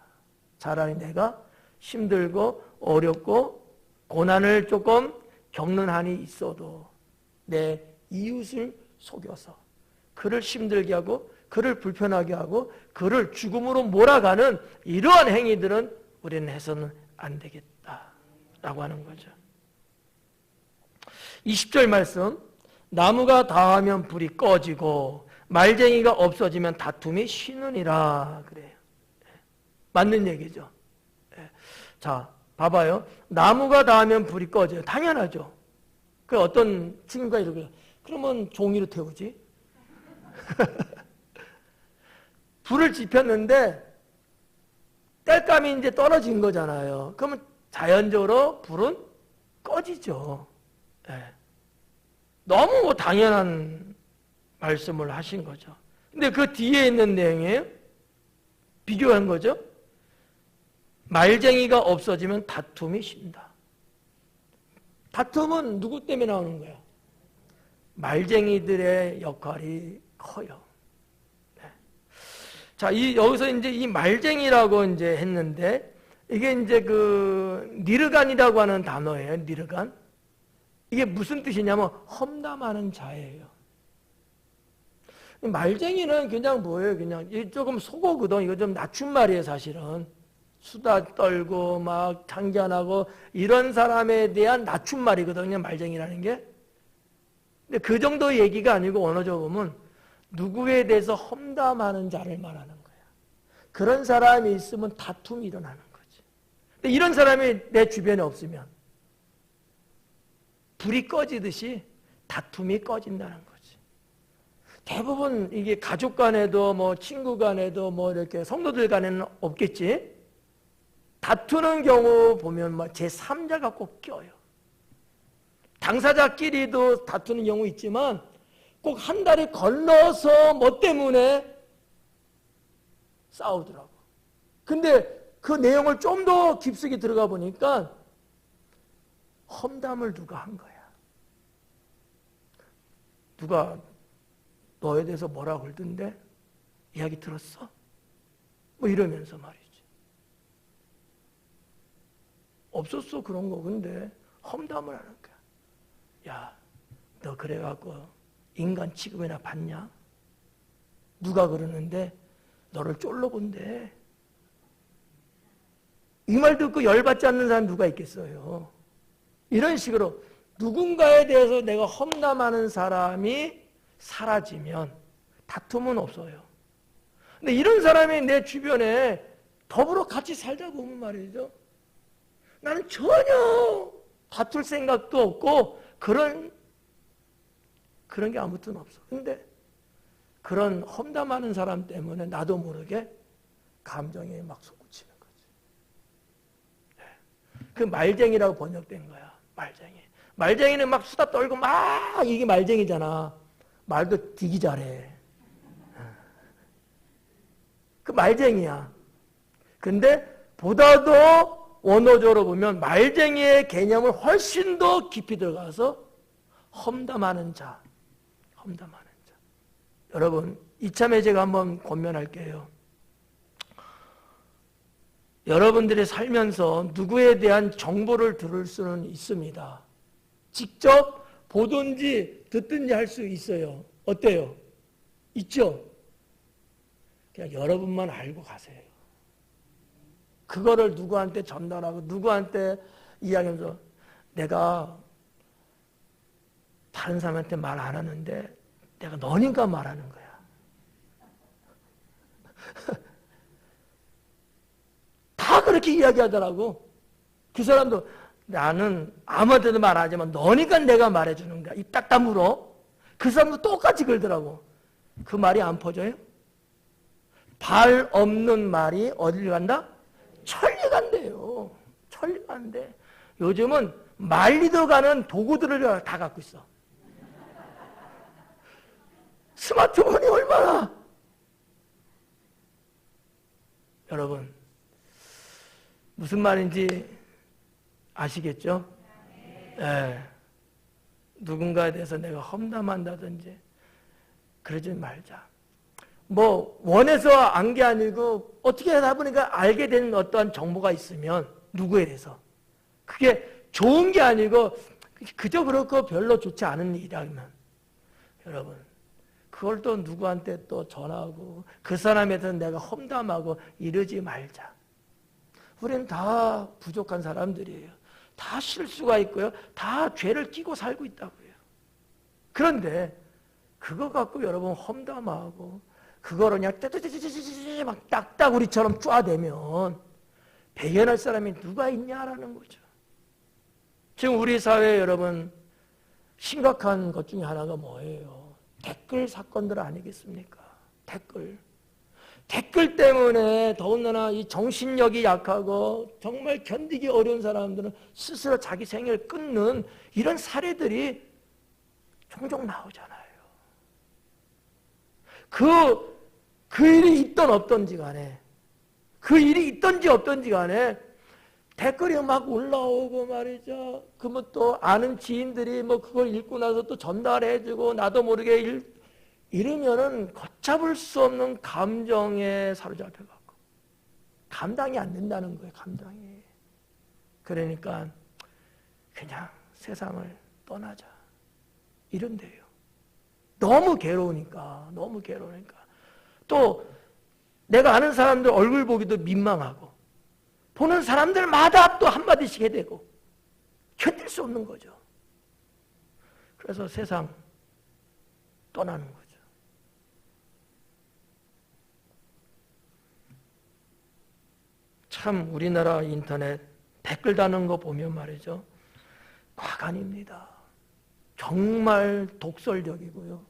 차라리 내가 힘들고 어렵고 고난을 조금 겪는 한이 있어도 내 이웃을 속여서 그를 힘들게 하고 그를 불편하게 하고 그를 죽음으로 몰아가는 이러한 행위들은 우리는 해서는 안 되겠다라고 하는 거죠. 20절 말씀, 나무가 다하면 불이 꺼지고 말쟁이가 없어지면 다툼이 쉬느니라 그래요. 맞는 얘기죠. 자, 봐봐요. 나무가 닿으면 불이 꺼져요. 당연하죠. 그 어떤 친구가 이러고요. 그러면 종이로 태우지. 불을 지폈는데 땔감이 이제 떨어진 거잖아요. 그러면 자연적으로 불은 꺼지죠. 네. 너무 당연한 말씀을 하신 거죠. 근데 그 뒤에 있는 내용이에요. 비교한 거죠. 말쟁이가 없어지면 다툼이 쉰다. 다툼은 누구 때문에 나오는 거야? 말쟁이들의 역할이 커요. 네. 자, 여기서 이제 이 말쟁이라고 이제 했는데, 이게 이제 그 니르간이라고 하는 단어예요. 니르간. 이게 무슨 뜻이냐면 험담하는 자예요. 말쟁이는 그냥 뭐예요? 그냥 조금 속어거든. 이거 좀 낮춘말이에요, 사실은. 수다 떨고 막 참견하고 이런 사람에 대한 낮춘말이거든요, 말쟁이라는 게. 근데 그 정도 얘기가 아니고 언어적으로 보면 누구에 대해서 험담하는 자를 말하는 거야. 그런 사람이 있으면 다툼이 일어나는 거지. 근데 이런 사람이 내 주변에 없으면 불이 꺼지듯이 다툼이 꺼진다는 거지. 대부분 이게 가족 간에도 뭐 친구 간에도 뭐 이렇게 성도들 간에는 없겠지. 다투는 경우 보면 뭐 제3자가 꼭 껴요. 당사자끼리도 다투는 경우 있지만 꼭 한 다리 건너서 뭐 때문에 싸우더라고. 근데 그 내용을 좀 더 깊숙이 들어가 보니까 험담을 누가 한 거야. 누가 너에 대해서 뭐라 그러던데? 이야기 들었어? 뭐 이러면서 말이지. 없었어 그런 거. 근데 험담을 하는 거야. 야, 너 그래갖고 인간 취급이나 받냐? 누가 그러는데 너를 쫄로 본대. 이 말 듣고 열받지 않는 사람 누가 있겠어요? 이런 식으로 누군가에 대해서 내가 험담하는 사람이 사라지면 다툼은 없어요. 근데 이런 사람이 내 주변에 더불어 같이 살다 보면 말이죠. 나는 전혀 다툴 생각도 없고 그런 게 아무튼 없어. 근데 그런 험담하는 사람 때문에 나도 모르게 감정이 막 솟구치는 거지. 네. 그 말쟁이라고 번역된 거야. 말쟁이. 말쟁이는 막 수다 떨고 막 이게 말쟁이잖아. 말도 되게 잘해. 그 말쟁이야. 근데 보다도 원어적으로 보면 말쟁이의 개념을 훨씬 더 깊이 들어가서 험담하는 자. 험담하는 자. 여러분, 이참에 제가 한번 권면할게요. 여러분들이 살면서 누구에 대한 정보를 들을 수는 있습니다. 직접 보든지 듣든지 할 수 있어요. 어때요? 있죠? 그냥 여러분만 알고 가세요. 그거를 누구한테 전달하고 누구한테 이야기하면서 내가 다른 사람한테 말 안 하는데 내가 너니까 말하는 거야. 다 그렇게 이야기하더라고. 그 사람도 나는 아무한테도 말하지만 너니까 내가 말해주는 거야. 입 딱 다물어. 그 사람도 똑같이 그러더라고. 그 말이 안 퍼져요? 발 없는 말이 어디를 간다? 천리 간대요. 천리 간대. 요즘은 말리러 가는 도구들을 다 갖고 있어. 스마트폰이 얼마나. 여러분 무슨 말인지 아시겠죠? 네. 누군가에 대해서 내가 험담한다든지 그러지 말자. 뭐 원해서 안 게 아니고 어떻게 하다 보니까 알게 된 어떠한 정보가 있으면 누구에 대해서 그게 좋은 게 아니고 그저 그렇고 별로 좋지 않은 일이라면 여러분 그걸 또 누구한테 또 전하고 그 사람에 대해서 내가 험담하고 이러지 말자. 우리는 다 부족한 사람들이에요. 다 실수가 있고요. 다 죄를 끼고 살고 있다고요. 그런데 그거 갖고 여러분 험담하고 그거를 그냥 막 딱따구리처럼 쪼아대면 배견할 사람이 누가 있냐라는 거죠. 지금 우리 사회에 여러분 심각한 것 중에 하나가 뭐예요? 댓글 사건들 아니겠습니까? 댓글 때문에 더군다나 이 정신력이 약하고 정말 견디기 어려운 사람들은 스스로 자기 생을 끊는 이런 사례들이 종종 나오잖아요. 그 일이 있던 없던지 간에 그 일이 있던지 없던지 간에 댓글이 막 올라오고 말이죠. 그러면 또 아는 지인들이 뭐 그걸 읽고 나서 또 전달해주고 나도 모르게 이러면은 걷잡을 수 없는 감정에 사로잡혀갖고 감당이 안 된다는 거예요. 감당이. 그러니까 그냥 세상을 떠나자 이런데요. 너무 괴로우니까 또 내가 아는 사람들 얼굴 보기도 민망하고 보는 사람들마다 또 한마디씩 해대고 견딜 수 없는 거죠. 그래서 세상 떠나는 거죠. 참 우리나라 인터넷 댓글 다는 거 보면 말이죠. 과간입니다. 정말 독설적이고요.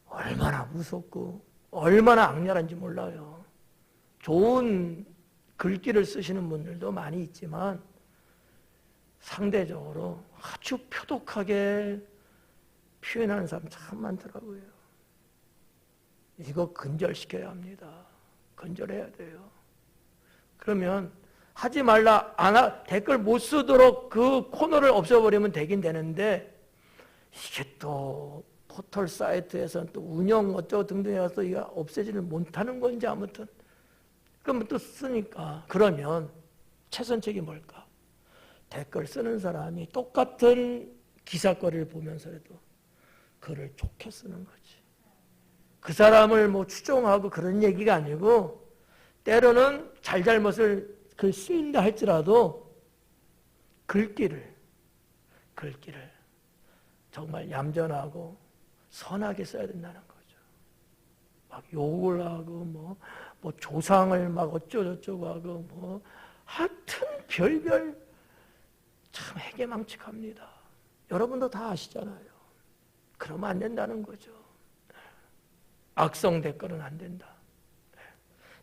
얼마나 무섭고 얼마나 악랄한지 몰라요. 좋은 글귀를 쓰시는 분들도 많이 있지만 상대적으로 아주 표독하게 표현하는 사람 참 많더라고요. 이거 근절시켜야 합니다. 근절해야 돼요. 그러면 하지 말라, 댓글 못 쓰도록 그 코너를 없애버리면 되긴 되는데 이게 또 포털 사이트에서는 또 운영 어쩌고 등등 해서 이거 없애지를 못하는 건지 아무튼 그러면 또 쓰니까 그러면 최선책이 뭘까? 댓글 쓰는 사람이 똑같은 기사거리를 보면서라도 글을 좋게 쓰는 거지. 그 사람을 뭐 추종하고 그런 얘기가 아니고 때로는 잘잘못을 글 쓰인다 할지라도 글귀를 정말 얌전하고 선하게 써야 된다는 거죠. 막 욕을 하고 뭐 조상을 막 어쩌고저쩌고 하고 뭐 하여튼 별별 참 해괴망측합니다. 여러분도 다 아시잖아요. 그러면 안 된다는 거죠. 악성 댓글은 안 된다.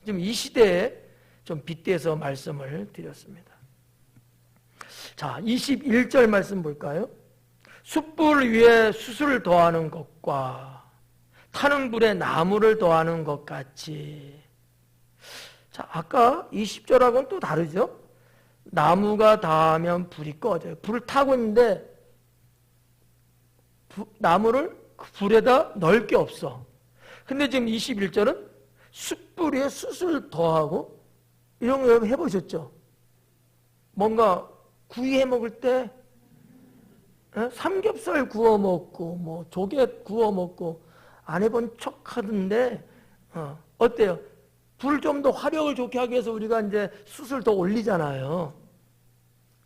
지금 이 시대에 좀 빗대서 말씀을 드렸습니다. 자, 21절 말씀 볼까요? 숯불 위에 숯을 더하는 것과 타는 불에 나무를 더하는 것 같이. 자, 아까 20절하고는 또 다르죠? 나무가 닿으면 불이 꺼져요. 불을 타고 있는데 나무를 그 불에다 넣을 게 없어. 근데 지금 21절은 숯불 위에 숯을 더하고 이런 거 여러분 해보셨죠? 뭔가 구이 해 먹을 때 삼겹살 구워 먹고 뭐 조개 구워 먹고 안 해본 척 하던데 어때요? 불 좀 더 화력을 좋게 하기 위해서 우리가 이제 숯을 더 올리잖아요.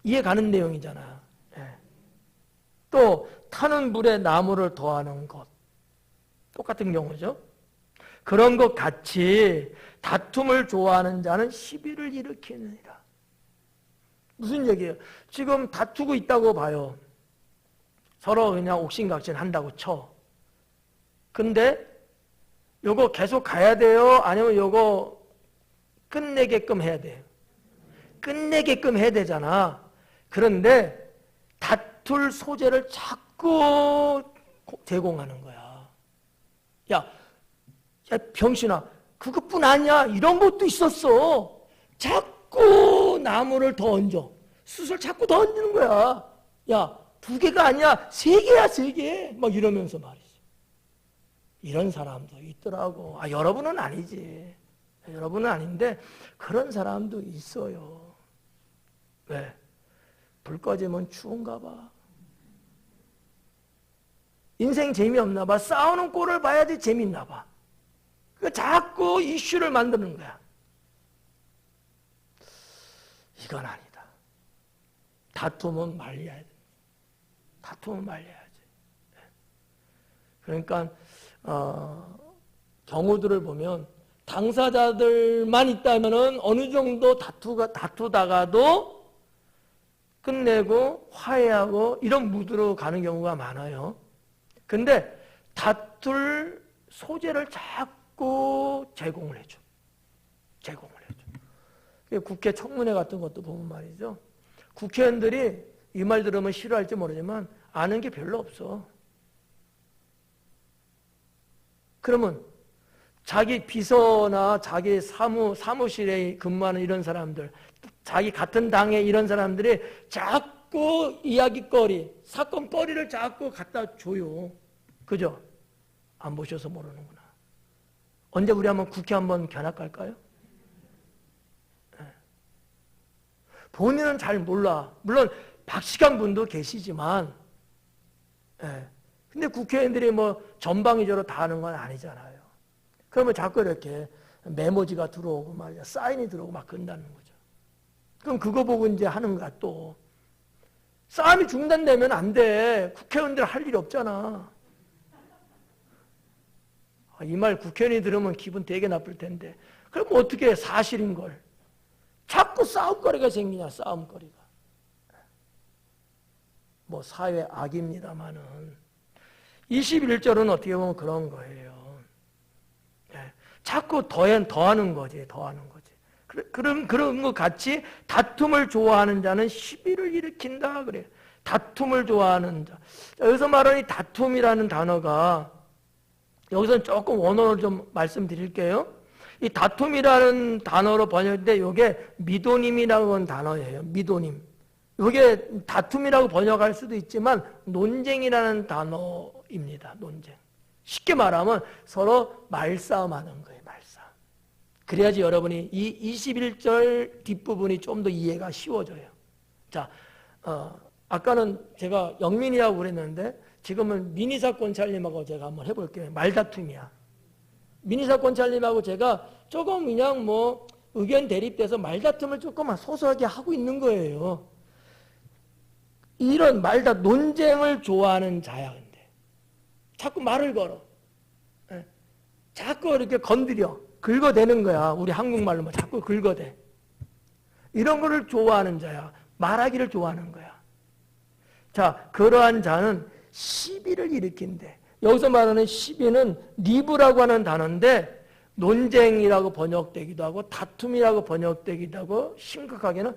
이해 가는 내용이잖아요. 예. 또 타는 불에 나무를 더하는 것 똑같은 경우죠. 그런 것 같이 다툼을 좋아하는 자는 시비를 일으키느니라. 무슨 얘기예요? 지금 다투고 있다고 봐요. 서로 그냥 옥신각신 한다고 쳐. 근데 요거 계속 가야 돼요? 아니면 요거 끝내게끔 해야 돼요? 끝내게끔 해야 되잖아. 그런데 다툴 소재를 자꾸 제공하는 거야. 야 병신아, 그것뿐 아니야. 이런 것도 있었어. 자꾸 나무를 더 얹어. 숯을 자꾸 더 얹는 거야. 야, 2개가 아니야. 3개야, 3개. 막 이러면서 말이지. 이런 사람도 있더라고. 여러분은 아니지. 여러분은 아닌데 그런 사람도 있어요. 왜? 불 꺼지면 추운가 봐. 인생 재미없나 봐. 싸우는 꼴을 봐야지 재밌나 봐. 자꾸 이슈를 만드는 거야. 이건 아니다. 다툼은 말려야 돼. 다툼은 말려야지. 그러니까 경우들을 보면 당사자들만 있다면은 어느 정도 다투다가도 끝내고 화해하고 이런 무드로 가는 경우가 많아요. 근데 다툴 소재를 자꾸 제공을 해줘. 국회 청문회 같은 것도 보면 말이죠. 국회의원들이 이 말 들으면 싫어할지 모르지만 아는 게 별로 없어. 그러면 자기 비서나 자기 사무실에 근무하는 이런 사람들, 자기 같은 당의 이런 사람들이 자꾸 이야기거리, 사건거리를 자꾸 갖다 줘요. 그죠? 안 보셔서 모르는구나. 언제 우리 한번 국회 한번 견학 갈까요? 본인은 잘 몰라. 물론 박식한 분도 계시지만, 근데 국회의원들이 뭐 전방위적으로 다 하는 건 아니잖아요. 그러면 자꾸 이렇게 메모지가 들어오고 말이야, 사인이 들어오고 막 그런다는 거죠. 그럼 그거 보고 이제 하는 거야 또. 싸움이 중단되면 안 돼. 국회의원들 할 일이 없잖아. 이 말 국회의원이 들으면 기분 되게 나쁠 텐데. 그럼 어떻게 해? 사실인 걸. 자꾸 싸움거리가 생기냐, 싸움거리가. 뭐 사회 악입니다마는 21절은 어떻게 보면 그런 거예요. 자꾸 더하는 거지. 그런 것 같이 다툼을 좋아하는 자는 시비를 일으킨다 그래요. 다툼을 좋아하는 자. 여기서 말하는 이 다툼이라는 단어가 여기서는 조금 원어를 좀 말씀드릴게요. 이 다툼이라는 단어로 번역될 때 이게 미도님이라고 하는 단어예요. 미도님. 이게 다툼이라고 번역할 수도 있지만 논쟁이라는 단어입니다. 논쟁. 쉽게 말하면 서로 말싸움하는 거예요. 말싸움. 그래야지 여러분이 이 21절 뒷부분이 좀 더 이해가 쉬워져요. 자, 아까는 제가 영민이라고 그랬는데 지금은 미니사건찰님하고 제가 한번 해볼게요. 말다툼이야. 미니사건찰님하고 제가 조금 그냥 뭐 의견 대립돼서 말다툼을 조금 소소하게 하고 있는 거예요. 이런 논쟁을 좋아하는 자야. 근데 자꾸 말을 걸어. 자꾸 이렇게 건드려. 긁어대는 거야. 우리 한국말로 뭐 자꾸 긁어대. 이런 거를 좋아하는 자야. 말하기를 좋아하는 거야. 자, 그러한 자는 시비를 일으킨대. 여기서 말하는 시비는 리브라고 하는 단어인데 논쟁이라고 번역되기도 하고 다툼이라고 번역되기도 하고 심각하게는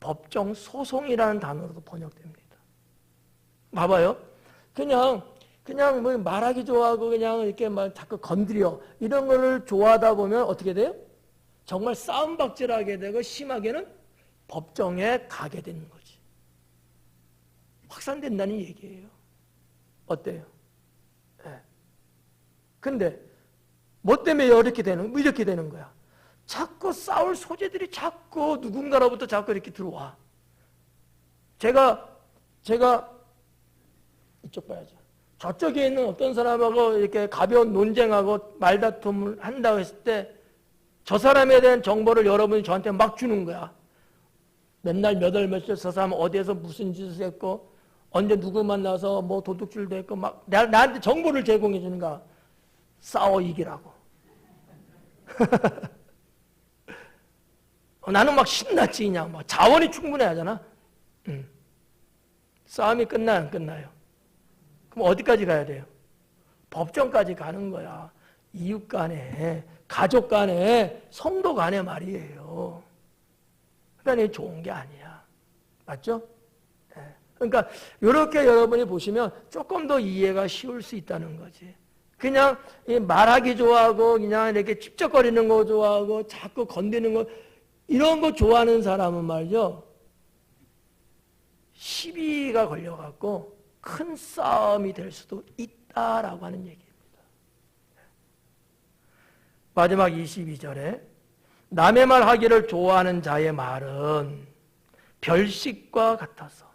법정 소송이라는 단어로도 번역됩니다. 봐봐요. 그냥 뭐 말하기 좋아하고 그냥 이렇게 막 자꾸 건드려. 이런 거를 좋아하다 보면 어떻게 돼요? 정말 싸움박질하게 되고 심하게는 법정에 가게 되는 거지. 확산된다는 얘기예요. 어때요? 근데 뭐 때문에 이렇게 되는 거야? 자꾸 싸울 소재들이 자꾸 누군가로부터 자꾸 이렇게 들어와. 제가 이쪽 봐야죠. 저쪽에 있는 어떤 사람하고 이렇게 가벼운 논쟁하고 말다툼을 한다고 했을 때 저 사람에 대한 정보를 여러분이 저한테 막 주는 거야. 맨날 몇 월 며칠 저 사람 어디에서 무슨 짓을 했고 언제 누구 만나서 뭐 도둑질도 했고 막 나한테 정보를 제공해 주는 거야. 싸워 이기라고. 나는 막 신났지 그냥 막 자원이 충분해야 하잖아. 싸움이 끝나요 안 끝나요? 그럼 어디까지 가야 돼요? 법정까지 가는 거야. 이웃 간에, 가족 간에, 성도 간에 말이에요. 그러니까 이게 좋은 게 아니야. 맞죠? 네. 그러니까 이렇게 여러분이 보시면 조금 더 이해가 쉬울 수 있다는 거지. 그냥 말하기 좋아하고 그냥 이렇게 찝쩍거리는 거 좋아하고 자꾸 건드는 거 이런 거 좋아하는 사람은 말이죠. 시비가 걸려갖고 큰 싸움이 될 수도 있다라고 하는 얘기입니다. 마지막 22절에 남의 말 하기를 좋아하는 자의 말은 별식과 같아서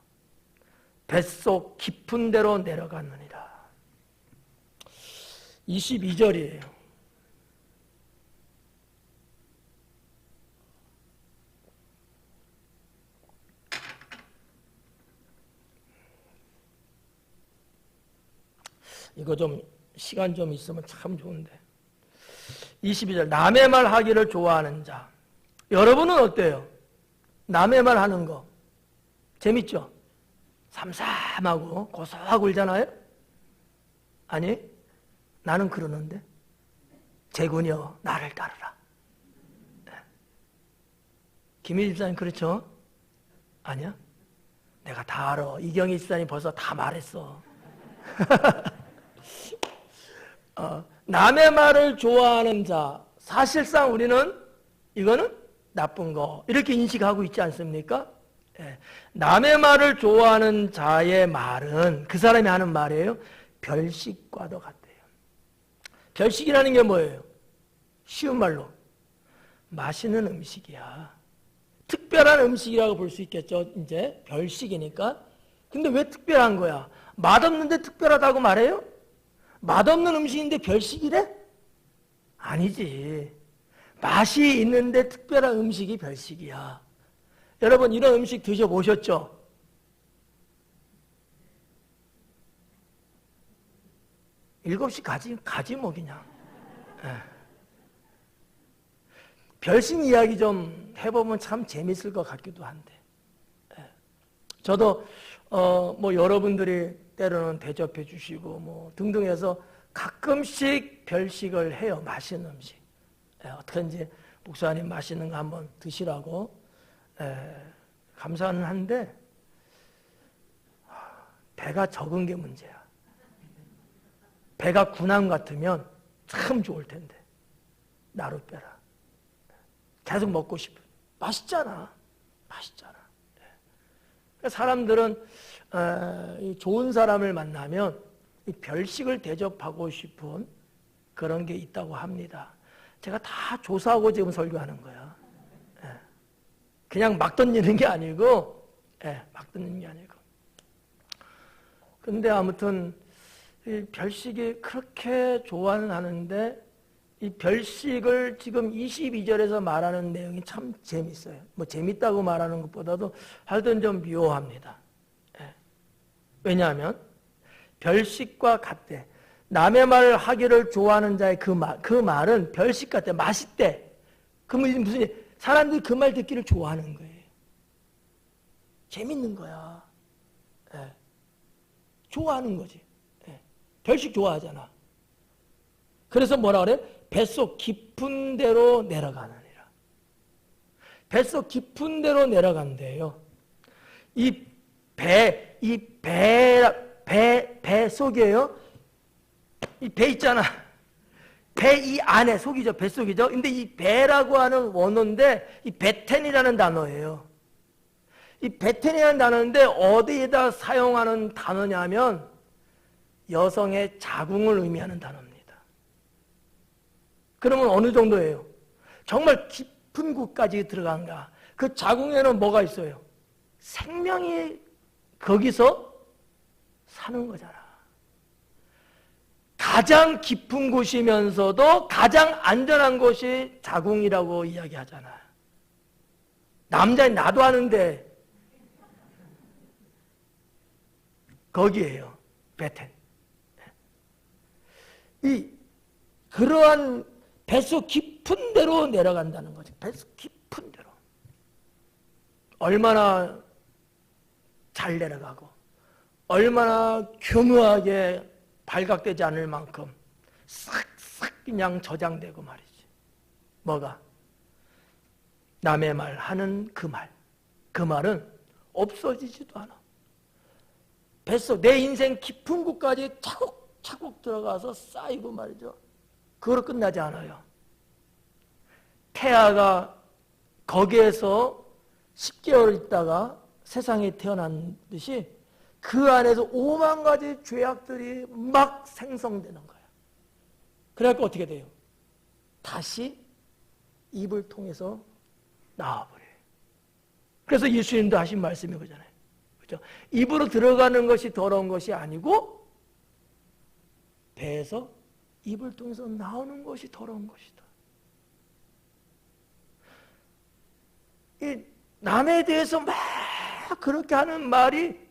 뱃속 깊은 데로 내려가느니라. 22절이에요. 이거 좀 시간 좀 있으면 참 좋은데. 22절 남의 말 하기를 좋아하는 자. 여러분은 어때요? 남의 말 하는 거 재밌죠? 삼삼하고 고소하고 울잖아요? 아니 나는 그러는데 재군이여 나를 따르라. 김희 집사님 그렇죠? 아니야? 내가 다 알아. 이경희 집사님 벌써 다 말했어. 남의 말을 좋아하는 자, 사실상 우리는 이거는 나쁜 거 이렇게 인식하고 있지 않습니까? 예. 남의 말을 좋아하는 자의 말은 그 사람이 하는 말이에요. 별식과도 같대요. 별식이라는 게 뭐예요? 쉬운 말로 맛있는 음식이야. 특별한 음식이라고 볼 수 있겠죠. 이제 별식이니까. 근데 왜 특별한 거야? 맛없는데 특별하다고 말해요? 맛없는 음식인데 별식이래? 아니지. 맛이 있는데 특별한 음식이 별식이야. 여러분 이런 음식 드셔보셨죠? 일곱시 가지 뭐 그냥. 별식 이야기 좀 해보면 참 재밌을 것 같기도 한데. 저도 뭐 여러분들이 때로는 대접해 주시고 뭐 등등 해서 가끔씩 별식을 해요. 맛있는 음식. 어떻게든지 목사님 맛있는 거 한번 드시라고 감사는 한데 배가 적은 게 문제야. 배가 군함 같으면 참 좋을 텐데 나로 빼라. 계속 먹고 싶어. 맛있잖아. 맛있잖아. 사람들은 좋은 사람을 만나면 별식을 대접하고 싶은 그런 게 있다고 합니다. 제가 다 조사하고 지금 설교하는 거야. 그냥 막 던지는 게 아니고, 막 던지는 게 아니고. 근데 아무튼 이 별식이 그렇게 좋아는 하는데 이 별식을 지금 22절에서 말하는 내용이 참 재밌어요. 뭐 재밌다고 말하는 것보다도 하여튼 좀 묘합니다. 왜냐하면 별식과 같대. 남의 말을 하기를 좋아하는 자의 그 말은 별식 같대. 맛있대. 그러면 무슨 사람들이 그 말 듣기를 좋아하는 거예요. 재밌는 거야. 좋아하는 거지. 별식 좋아하잖아. 그래서 뭐라 그래? 뱃속 깊은 데로 내려가느니라. 뱃속 깊은 데로 내려간대요. 이 배 속이에요. 이 배 있잖아. 배 이 안에 속이죠. 배 속이죠. 근데 이 배라고 하는 원어인데 이 베텐이라는 단어예요. 이 베텐이라는 단어인데 어디에다 사용하는 단어냐면 여성의 자궁을 의미하는 단어입니다. 그러면 어느 정도예요? 정말 깊은 곳까지 들어간가? 그 자궁에는 뭐가 있어요? 생명이 거기서 사는 거잖아. 가장 깊은 곳이면서도 가장 안전한 곳이 자궁이라고 이야기하잖아요. 남자인 나도 아는데 거기에요. 베텐. 그러한 뱃속 깊은 데로 내려간다는 거죠. 뱃속 깊은 데로. 얼마나 잘 내려가고 얼마나 교묘하게 발각되지 않을 만큼 싹싹 그냥 저장되고 말이지. 뭐가? 남의 말 하는 그 말. 그 말은 없어지지도 않아. 뱃속 내 인생 깊은 곳까지 차곡차곡 들어가서 쌓이고 말이죠. 그걸로 끝나지 않아요. 태아가 거기에서 10개월 있다가 세상에 태어난 듯이 그 안에서 5만 가지 죄악들이 막 생성되는 거예요. 그래갖고 어떻게 돼요? 다시 입을 통해서 나와버려요. 그래서 예수님도 하신 말씀이 그잖아요. 그렇죠? 입으로 들어가는 것이 더러운 것이 아니고 배에서 입을 통해서 나오는 것이 더러운 것이다. 이 남에 대해서 막 그렇게 하는 말이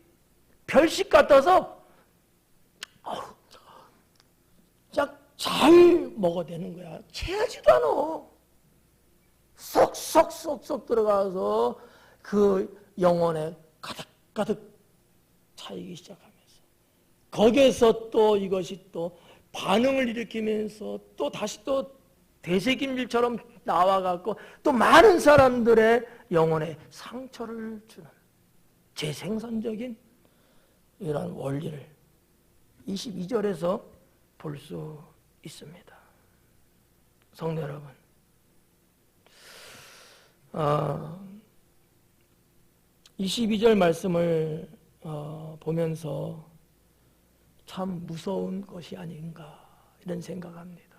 별식 같아서 잘 먹어대는 거야. 체하지도 않아. 쏙쏙쏙쏙 들어가서 그 영혼에 가득가득 차이기 시작하면서 거기에서 또 이것이 또 반응을 일으키면서 또 다시 또 되새김질처럼 나와갖고 또 많은 사람들의 영혼에 상처를 주는 재생산적인 이런 원리를 22절에서 볼 수 있습니다. 성도 여러분, 22절 말씀을 보면서 참 무서운 것이 아닌가 이런 생각합니다.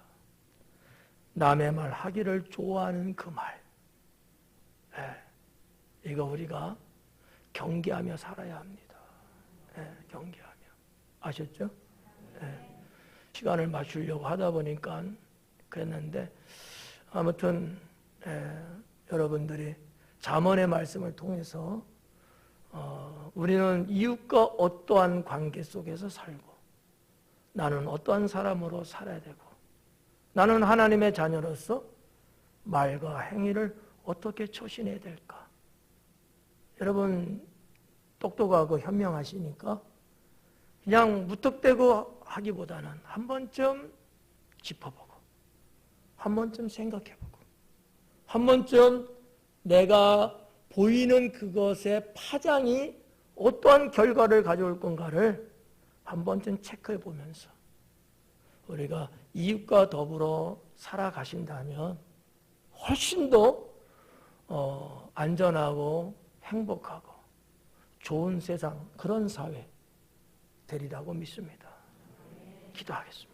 남의 말 하기를 좋아하는 그 말, 이거 우리가 경계하며 살아야 합니다. 경계하며. 아셨죠? 시간을 맞추려고 하다 보니까 그랬는데 아무튼 여러분들이 잠언의 말씀을 통해서 우리는 이웃과 어떠한 관계 속에서 살고 나는 어떠한 사람으로 살아야 되고 나는 하나님의 자녀로서 말과 행위를 어떻게 처신해야 될까? 여러분 똑똑하고 현명하시니까 그냥 무턱대고 하기보다는 한 번쯤 짚어보고 한 번쯤 생각해보고 한 번쯤 내가 보이는 그것의 파장이 어떠한 결과를 가져올 건가를 한 번쯤 체크해보면서 우리가 이웃과 더불어 살아가신다면 훨씬 더 안전하고 행복하고 좋은 세상, 그런 사회 되리라고 믿습니다. 기도하겠습니다.